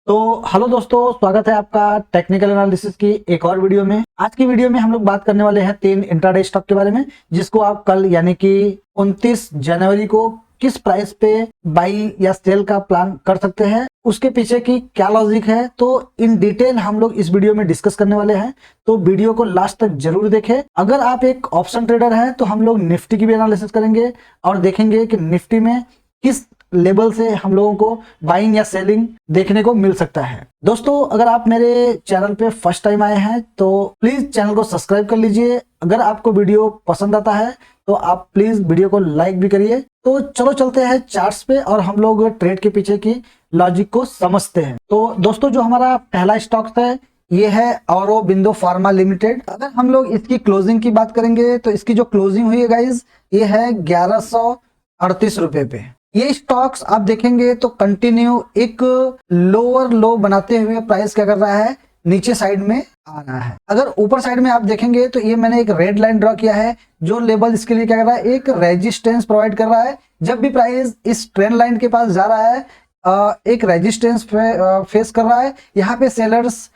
तो हेलो दोस्तों, स्वागत है आपका टेक्निकल एनालिसिस की एक और वीडियो में। आज की वीडियो में हम लोग बात करने वाले हैं 3 इंट्राडे स्टॉक के बारे में, जिसको आप कल यानी कि 29 जनवरी को किस प्राइस पे बाई या सेल का प्लान कर सकते हैं, उसके पीछे की क्या लॉजिक है, तो इन डिटेल हम लोग इस वीडियो में डिस्कस करने वाले हैं। तो वीडियो को लास्ट तक जरूर देखें। अगर आप एक ऑप्शन ट्रेडर हैं तो हम लोग निफ्टी की भी एनालिसिस करेंगे और देखेंगे कि निफ्टी में किस लेवल से हम लोगों को बाइंग या सेलिंग देखने को मिल सकता है। दोस्तों, अगर आप मेरे चैनल पे फर्स्ट टाइम आए हैं तो प्लीज चैनल को सब्सक्राइब कर लीजिए। अगर आपको वीडियो पसंद आता है तो आप प्लीज वीडियो को लाइक भी करिए। तो चलो चलते हैं चार्ट्स पे और हम लोग ट्रेड के पीछे की लॉजिक को समझते हैं। तो दोस्तों, जो हमारा पहला स्टॉक है ये है औरोबिंदो फार्मा लिमिटेड। अगर हम लोग इसकी क्लोजिंग की बात करेंगे तो इसकी जो क्लोजिंग हुई है गाइज, ये है 1138 रुपए पे। ये स्टॉक्स आप देखेंगे तो कंटिन्यू एक लोअर लो बनाते हुए प्राइस क्या कर रहा है, नीचे साइड में आ रहा है। अगर ऊपर साइड में आप देखेंगे तो ये मैंने एक रेड लाइन ड्रॉ किया है, जो लेवल इसके लिए क्या कर रहा है, एक रेजिस्टेंस प्रोवाइड कर रहा है। जब भी प्राइस इस ट्रेंड लाइन के पास जा रहा है, एक रेजिस्टेंस फेस कर रहा है, यहाँ पे सेलर्स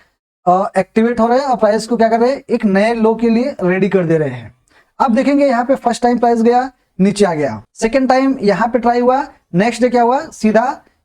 एक्टिवेट हो रहे हैं और प्राइस को क्या कर रहे हैं, एक नए लो के लिए रेडी कर दे रहे हैं। अब देखेंगे यहाँ पे फर्स्ट टाइम प्राइस गया, नीचे आ गया। सेकेंड टाइम यहाँ पे ट्राई हुआ, नेक्स्ट डे क्या हुआ, सीधा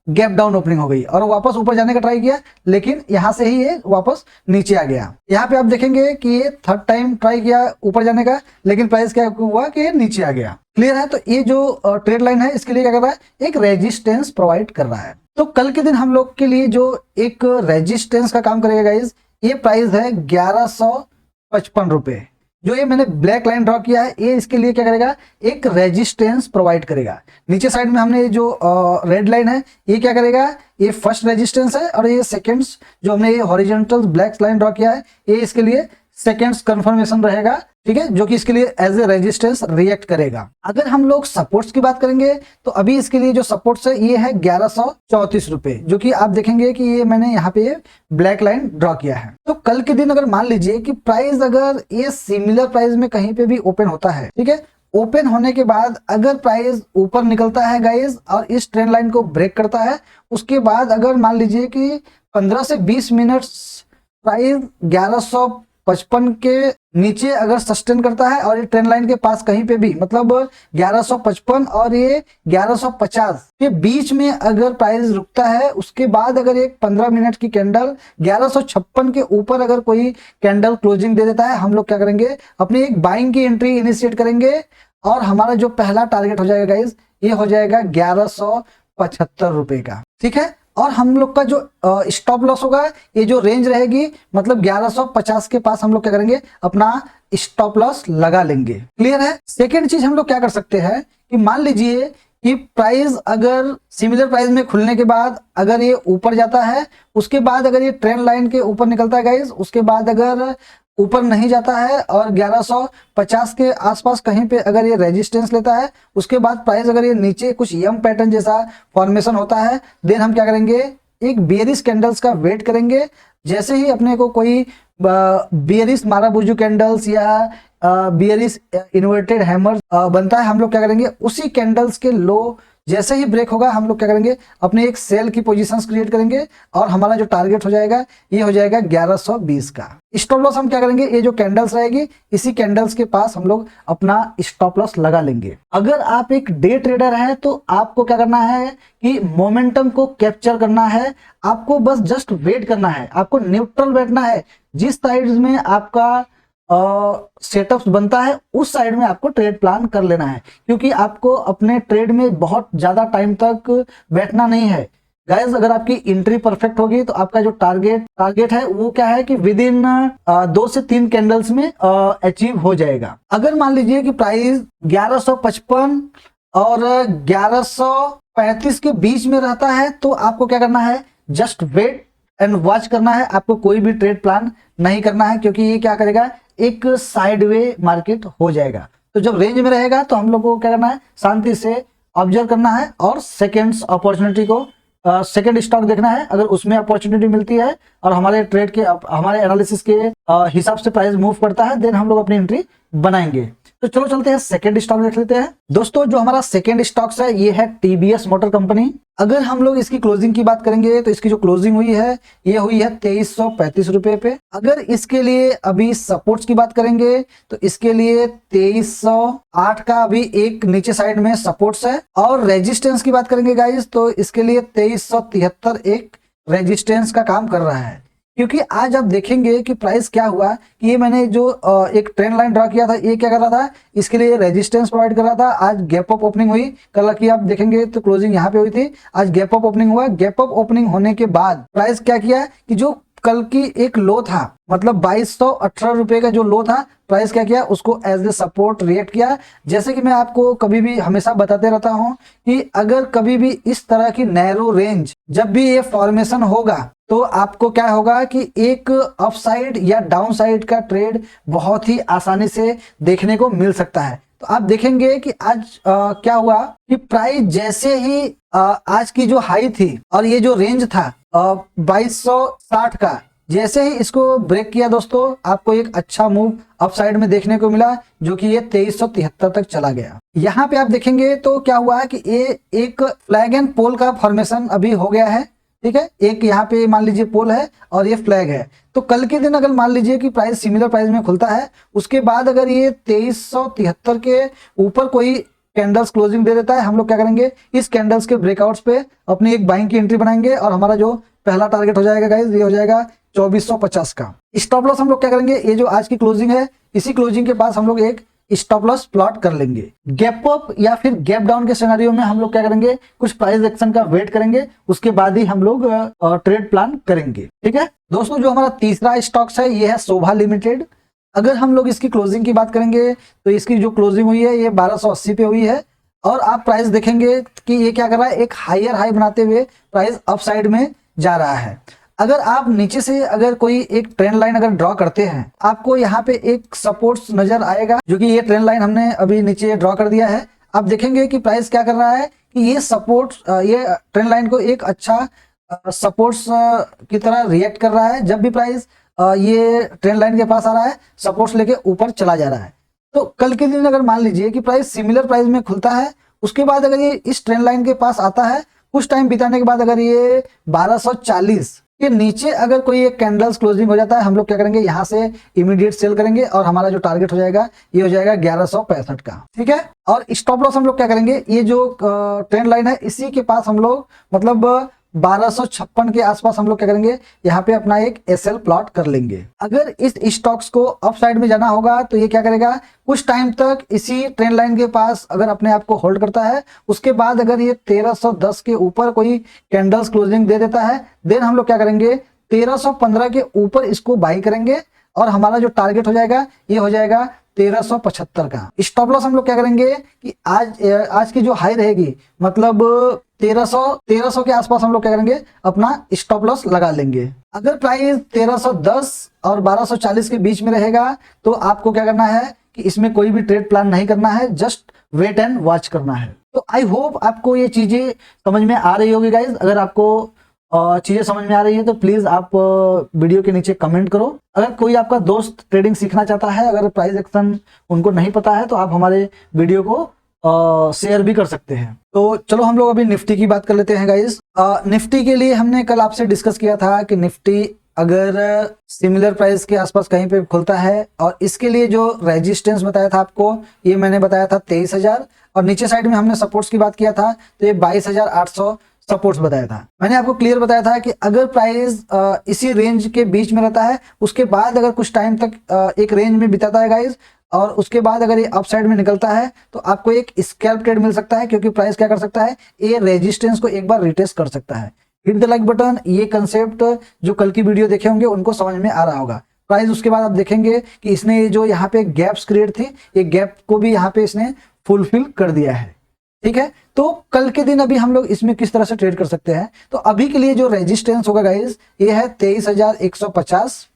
गैप डाउन ओपनिंग हो गई और वापस ऊपर जाने का ट्राई किया, लेकिन यहां से ही ये वापस नीचे आ गया। यहाँ पे आप देखेंगे कि ये थर्ड टाइम ट्राई किया ऊपर जाने का, लेकिन प्राइस क्या हुआ कि ये नीचे आ गया। क्लियर है? तो ये जो ट्रेड लाइन है इसके लिए क्या कर रहा है, एक रेजिस्टेंस प्रोवाइड कर रहा है। तो कल के दिन हम लोग के लिए जो एक रेजिस्टेंस का काम करेगा गाइज, ये प्राइस है 1155 रुपए। जो ये मैंने ब्लैक लाइन ड्रॉ किया है, ये इसके लिए क्या करेगा, एक रेजिस्टेंस प्रोवाइड करेगा। नीचे साइड में हमने जो रेड लाइन है, ये क्या करेगा, ये फर्स्ट रेजिस्टेंस है और ये सेकंड्स जो हमने ये हॉरिजॉन्टल ब्लैक लाइन ड्रॉ किया है, ये इसके लिए सेकंड्स कंफर्मेशन रहेगा। ठीक है, जो कि इसके लिए एज ए रेजिस्टेंस रिएक्ट करेगा। अगर हम लोग सपोर्ट्स की बात करेंगे तो अभी इसके लिए जो सपोर्ट्स है ये है 1134 रुपए, जो कि आप देखेंगे कि ये मैंने यहाँ पे ब्लैक लाइन ड्रॉ किया है। तो कल के दिन अगर मान लीजिए कि प्राइस अगर ये सिमिलर प्राइस में कहीं पे भी ओपन होता है, ठीक है, ओपन होने के बाद अगर प्राइस ऊपर निकलता है गाइस और इस ट्रेंड लाइन को ब्रेक करता है, उसके बाद अगर मान लीजिए कि 15 से 20 मिनट प्राइस 1155 के नीचे अगर सस्टेन करता है और ये ट्रेंड लाइन के पास कहीं पे भी, मतलब 1155 और ये 1150 के बीच में अगर प्राइस रुकता है, उसके बाद अगर एक 15 मिनट की कैंडल 1156 के ऊपर अगर कोई कैंडल क्लोजिंग दे देता है, हम लोग क्या करेंगे, अपनी एक बाइंग की एंट्री इनिशिएट करेंगे और हमारा जो पहला टारगेट हो जाएगा गाइस, ये हो जाएगा 1175 रुपए का। ठीक है, और हम लोग का जो स्टॉप लॉस होगा, ये जो रेंज रहेगी, मतलब 1150 के पास हम लोग क्या करेंगे, अपना स्टॉप लॉस लगा लेंगे। क्लियर है? सेकेंड चीज हम लोग क्या कर सकते हैं कि मान लीजिए कि प्राइस अगर सिमिलर प्राइस में खुलने के बाद अगर ये ऊपर जाता है, उसके बाद अगर ये ट्रेंड लाइन के ऊपर निकलता है गाइस, उसके बाद अगर ऊपर नहीं जाता है और 1150 के आसपास कहीं पे अगर ये रेजिस्टेंस लेता है, उसके बाद प्राइस अगर ये नीचे कुछ यम पैटर्न जैसा फॉर्मेशन होता है, देन हम क्या करेंगे, एक बेरिश कैंडल्स का वेट करेंगे। जैसे ही अपने को कोई बेरिश माराबुजू कैंडल्स या बेरिश इन्वर्टेड हैमर बनता है, हम लोग क्या करेंगे, उसी कैंडल्स के लो जैसे ही ब्रेक होगा, हम लोग क्या करेंगे, अपने एक सेल की पोजीशंस क्रिएट करेंगे और हमारा जो टारगेट हो जाएगा, ये हो जाएगा 1120 का। स्टॉप लॉस हम क्या करेंगे, ये जो कैंडल्स रहेगी, इसी कैंडल्स के पास हम लोग अपना स्टॉप लॉस लगा लेंगे। अगर आप एक डे ट्रेडर हैं तो आपको क्या करना है कि मोमेंटम को कैप्चर करना है। आपको बस जस्ट वेट करना है, आपको न्यूट्रल बैठना है। जिस साइड में आपका सेटअप्स बनता है, उस साइड में आपको ट्रेड प्लान कर लेना है, क्योंकि आपको अपने ट्रेड में बहुत ज्यादा टाइम तक बैठना नहीं है गाइस। अगर आपकी एंट्री परफेक्ट होगी तो आपका जो टारगेट है वो क्या है कि विद इन 2 से 3 कैंडल्स में अचीव हो जाएगा। अगर मान लीजिए कि प्राइस 1155 और 1135 के बीच में रहता है, तो आपको क्या करना है, जस्ट वेट एंड वॉच करना है। आपको कोई भी ट्रेड प्लान नहीं करना है, क्योंकि ये क्या करेगा, एक साइडवे मार्केट हो जाएगा। तो जब रेंज में रहेगा तो हम लोग को क्या करना है, शांति से ऑब्जर्व करना है और सेकेंड्स अपॉर्चुनिटी को सेकेंड स्टॉक देखना है। अगर उसमें अपॉर्चुनिटी मिलती है और हमारे ट्रेड के हमारे एनालिसिस के हिसाब से प्राइस मूव करता है, देन हम लोग अपनी एंट्री बनाएंगे। तो चलो चलते हैं सेकंड स्टॉक देख लेते हैं। दोस्तों जो हमारा सेकंड स्टॉक्स है ये है टीवीएस मोटर कंपनी। अगर हम लोग इसकी क्लोजिंग की बात करेंगे तो इसकी जो क्लोजिंग हुई है ये हुई है 2335 रुपए पे। अगर इसके लिए अभी सपोर्ट्स की बात करेंगे तो इसके लिए 2308 का अभी एक नीचे साइड में सपोर्ट्स है, और रेजिस्टेंस की बात करेंगे गाइस तो इसके लिए 2373 एक रेजिस्टेंस का काम कर रहा है। क्योंकि आज आप देखेंगे कि प्राइस क्या हुआ कि ये मैंने जो एक ट्रेंड लाइन ड्रॉ किया था ये क्या कर रहा था, इसके लिए रेजिस्टेंस प्रोवाइड कर रहा था। आज गैप अप ओपनिंग हुई, कल की आप देखेंगे तो क्लोजिंग यहाँ पे हुई थी, आज गैप अप ओपनिंग हुआ। गैप अप ओपनिंग होने के बाद प्राइस क्या किया कि जो कल की एक लो था मतलब 2218 रुपए का जो लो था, प्राइस क्या किया उसको एज ए सपोर्ट रिएक्ट किया। जैसे कि मैं आपको कभी भी हमेशा बताते रहता हूं कि अगर कभी भी इस तरह की नैरो रेंज जब भी ये फॉर्मेशन होगा तो आपको क्या होगा कि एक अपसाइड या डाउन साइड का ट्रेड बहुत ही आसानी से देखने को मिल सकता है। तो आप देखेंगे कि आज क्या हुआ कि प्राइस जैसे ही आज की जो हाई थी और ये जो रेंज था 2260 का, जैसे ही इसको ब्रेक किया दोस्तों आपको एक अच्छा मूव अपसाइड में देखने को मिला जो कि ये 2373 तक चला गया। यहाँ पे आप देखेंगे तो क्या हुआ है कि ये एक फ्लैग एंड पोल का फॉर्मेशन अभी हो गया है, ठीक है। एक यहाँ पे मान लीजिए पोल है और ये फ्लैग है। तो कल के दिन अगर मान लीजिए कि प्राइस सिमिलर प्राइस में खुलता है, उसके बाद अगर ये 2373 के ऊपर कोई कैंडल्स क्लोजिंग दे देता है, हम लोग क्या करेंगे इस कैंडल्स के ब्रेकआउट्स पे अपनी एक बाइंग की एंट्री बनाएंगे और हमारा जो पहला टारगेट हो जाएगा गाइस ये हो जाएगा 2450 का। स्टॉप लॉस हम लोग क्या करेंगे, ये जो आज की क्लोजिंग है इसी क्लोजिंग के पास हम लोग एक स्टॉप लॉस प्लॉट कर लेंगे। गैप अप या फिर गैप डाउन के सिनेरियो में हम लोग क्या करेंगे कुछ प्राइस एक्शन का वेट करेंगे, उसके बाद ही हम लोग ट्रेड प्लान करेंगे, ठीक है। दोस्तों जो हमारा तीसरा स्टॉक्स है ये है शोभा लिमिटेड। अगर हम लोग इसकी क्लोजिंग की बात करेंगे तो इसकी जो क्लोजिंग हुई है ये 1280 पे हुई है, और आप प्राइस देखेंगे कि ये क्या कर रहा है एक हायर हाई बनाते हुए प्राइस अप साइड में जा रहा है। अगर आप नीचे से अगर कोई एक ट्रेंड लाइन अगर ड्रॉ करते हैं आपको यहाँ पे एक सपोर्ट्स नजर आएगा, जो कि ये ट्रेंड लाइन हमने अभी नीचे ड्रॉ कर दिया है। आप देखेंगे कि प्राइस क्या कर रहा है कि ये सपोर्ट ये ट्रेंड लाइन को एक अच्छा सपोर्ट्स की तरह रिएक्ट कर रहा है। जब भी प्राइस ये ट्रेंड लाइन के पास आ रहा है सपोर्ट्स लेके ऊपर चला जा रहा है। तो कल के दिन अगर मान लीजिए कि प्राइस सिमिलर प्राइस में खुलता है, उसके बाद अगर ये इस ट्रेंड लाइन के पास आता है, कुछ टाइम बिताने के बाद अगर ये 1240 के नीचे अगर कोई एक कैंडल्स क्लोजिंग हो जाता है, हम लोग क्या करेंगे यहाँ से इमीडिएट सेल करेंगे और हमारा जो टारगेट हो जाएगा ये हो जाएगा 1165 का, ठीक है। और स्टॉप लॉस हम लोग क्या करेंगे, ये जो ट्रेंड लाइन है इसी के पास हम लोग मतलब 1256 के आसपास हम लोग क्या करेंगे यहाँ पे अपना एक एसएल प्लॉट कर लेंगे। अगर इस स्टॉक्स को अप साइड में जाना होगा तो ये क्या करेगा कुछ टाइम तक इसी ट्रेंड लाइन के पास अगर अपने आप को होल्ड करता है, उसके बाद अगर ये 1310 के ऊपर कोई कैंडल्स क्लोजिंग दे देता है, देन हम लोग क्या करेंगे 1315 के ऊपर इसको बाई करेंगे और हमारा जो टारगेट हो जाएगा ये हो जाएगा 1375 का। स्टॉप लॉस हम लोग क्या करेंगे कि आज की जो हाई रहेगी मतलब 1300 के आसपास हम लोग क्या करेंगे अपना स्टॉप लॉस लगा लेंगे। अगर प्राइस 1310 और 1240 के बीच में रहेगा तो आपको क्या करना है कि इसमें कोई भी ट्रेड प्लान नहीं करना है, जस्ट वेट एंड वॉच करना है। तो आई होप आपको ये चीजें समझ में आ रही होगी गाइज। अगर आपको चीजें समझ में आ रही है तो प्लीज आप वीडियो के नीचे कमेंट करो। अगर कोई आपका दोस्त ट्रेडिंग सीखना चाहता है, अगर प्राइस एक्शन उनको नहीं पता है तो आप हमारे वीडियो को शेयर भी कर सकते हैं। तो चलो हम लोग अभी निफ्टी की बात कर लेते हैं गाइज। निफ्टी के लिए हमने कल आपसे डिस्कस किया था कि निफ्टी अगर सिमिलर प्राइस के आसपास कहीं पे खुलता है, और इसके लिए जो रेजिस्टेंस बताया था आपको ये मैंने बताया था 23,000, और नीचे साइड में हमने सपोर्ट्स की बात किया था तो ये 22,800 सपोर्ट्स बताया था। मैंने आपको क्लियर बताया था कि अगर प्राइस इसी रेंज के बीच में रहता है, उसके बाद अगर कुछ टाइम तक एक रेंज में बिताता है गाइज, और उसके बाद अगर ये अप साइड में निकलता है तो आपको एक स्कैल्प ट्रेड मिल सकता है, क्योंकि प्राइस क्या कर सकता है ये रेजिस्टेंस को एक बार रिटेस्ट कर सकता है। हिट द लाइक बटन, ये कंसेप्ट जो कल की वीडियो देखे होंगे उनको समझ में आ रहा होगा। प्राइस उसके बाद आप देखेंगे कि इसने जो यहाँ पे गैप्स क्रिएट थी, ये गैप को भी यहाँ पे इसने फुलफिल कर दिया है, ठीक है। तो कल के दिन अभी हम लोग इसमें किस तरह से ट्रेड कर सकते हैं, तो अभी के लिए जो रेजिस्टेंस होगा गाइज ये है 23,150।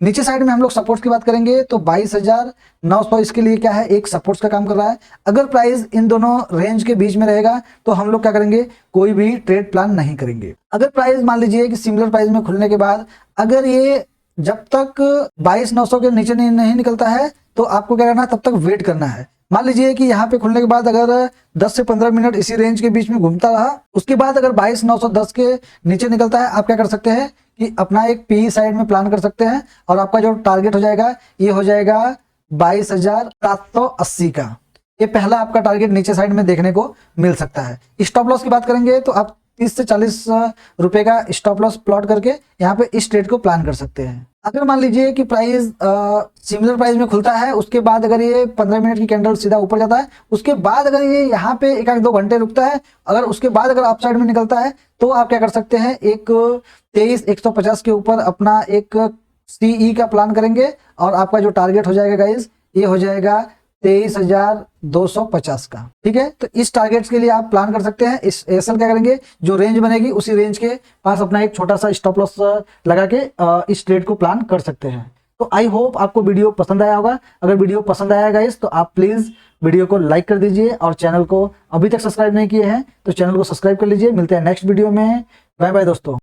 नीचे साइड में हम लोग सपोर्ट की बात करेंगे तो 22,900 इसके लिए क्या है एक सपोर्ट्स का काम कर रहा है। अगर प्राइस इन दोनों रेंज के बीच में रहेगा तो हम लोग क्या करेंगे कोई भी ट्रेड प्लान नहीं करेंगे। अगर प्राइस मान लीजिए कि सिमिलर प्राइस में खुलने के बाद अगर ये जब तक 22,900 के नीचे नहीं निकलता है तो आपको क्या करना है तब तक वेट करना है। मान लीजिए कि यहाँ पे खुलने के बाद अगर 10 से 15 मिनट इसी रेंज के बीच में घूमता रहा, उसके बाद अगर 22,910 के नीचे निकलता है, आप क्या कर सकते हैं कि अपना एक पी साइड में प्लान कर सकते हैं और आपका जो टारगेट हो जाएगा ये हो जाएगा 22,780 का। ये पहला आपका टारगेट नीचे साइड में देखने को मिल सकता है। स्टॉप लॉस की बात करेंगे तो आप 30 से 40 रुपए का स्टॉप लॉस प्लॉट करके यहाँ पे इस ट्रेड को प्लान कर सकते हैं। अगर मान लीजिए कि प्राइस सिमिलर प्राइस में खुलता है, उसके बाद अगर ये 15 मिनट की कैंडल सीधा ऊपर जाता है, उसके बाद अगर ये यहाँ पे 1-2 घंटे रुकता है, अगर उसके बाद अगर अप साइड में निकलता है तो आप क्या कर सकते हैं, एक 23,150 के ऊपर अपना एक सीई का प्लान करेंगे और आपका जो टारगेट हो जाएगा गाइस ये हो जाएगा 23,250 का। ठीक है, तो इस टारगेट्स के लिए आप प्लान कर सकते हैं। इस एसएल क्या करेंगे, जो रेंज बनेगी उसी रेंज के पास अपना एक छोटा सा स्टॉप लॉस लगा के इस ट्रेड को प्लान कर सकते हैं। तो आई होप आपको वीडियो पसंद आया होगा। अगर वीडियो पसंद आया गाइस तो आप प्लीज वीडियो को लाइक कर दीजिए और चैनल को अभी तक सब्सक्राइब नहीं किए हैं तो चैनल को सब्सक्राइब कर लीजिए। मिलते हैं नेक्स्ट वीडियो में। बाय बाय दोस्तों।